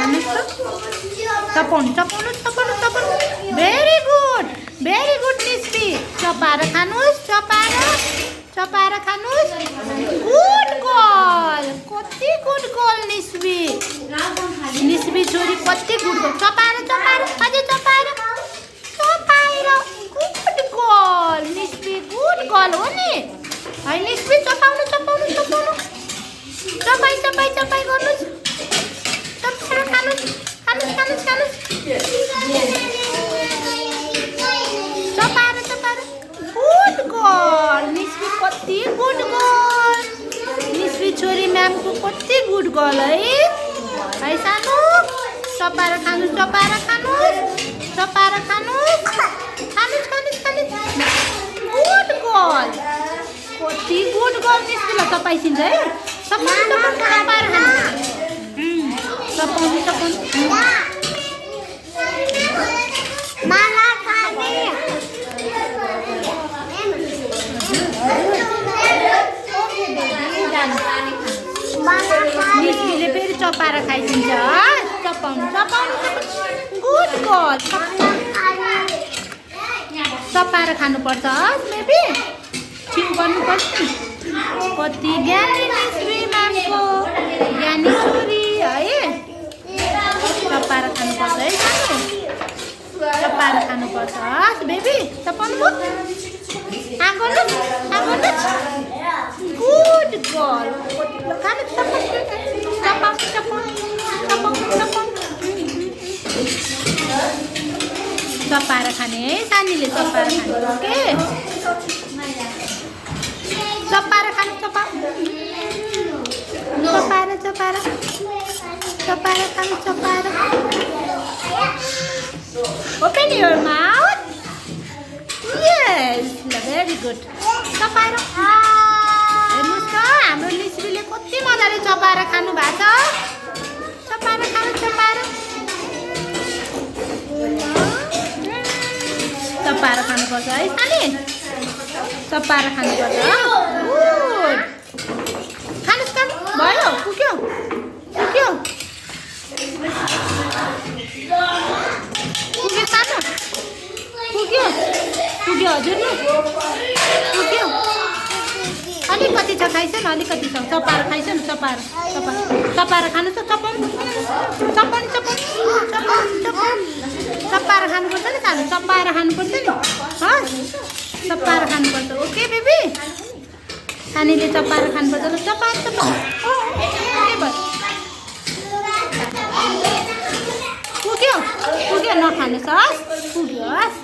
खानुहोस् त चपाउनु very good निस्पी चपाएर खानुहोस् चपाएर खानुहोस् गुड गर्ल कति गुड गर्ल निस्पी छोरी कति गुड गर्ल चपाएर अझै चपाएर गुड गर्ल निस्पी गुड गर्ल हो नि है निस्पी चपाउनु चपाई गर्नुहोस् चपाएर खानुहोस् चपाएर गुड गर्ल निस्पी कति गुड गर्ल निस्पी छोरी म्यामको कति गुड गर्ल है सानो चपाएर खानुहोस् गुड गर्ल कति गुड गर्ल निस्पीलाई चपाइसिन्छ है चपाएर चपाउनु निस्पीले फेरि चपाएर खाइसिन्छ चपाउनु गुड गर्ल चपाएर खानुपर्छ बेबी छिउ गर्नुपर्छ कति ज्ञानी निस्पी म्यामको ज्ञानी छोरी है चपाएर खानुपर्छ है सानो चपाएर खानुपर्छ बेबी चपाउनु गुड गर्ल चपाएर खाने है सानीले चपाएर खाने ओके चपाएर खानु चपाएर open your mouth yes very good चपाएर हेर्नुहोस् त हाम्रो निस्पीले कति मजाले चपाएर खानु भएको छ चपाएर खानुपर्छ है सानी चपाएर खानुपर्छ गुड खानुहोस् भयो पुग्यो सानो पुग्यो हजुर पुग्यो अलिकति छ खाइस न अलिकति छ चपाएर खाइस न चपाएर खानु त चपाउनु चपाएर खानुपर्छ नि सानो चपाएर खानुपर्छ नि चपाएर खानुपर्छ ओके बेबी सानीले चपाएर खानुपर्छ ल चपाएर पुग्यो नखानुहोस् पुग्यो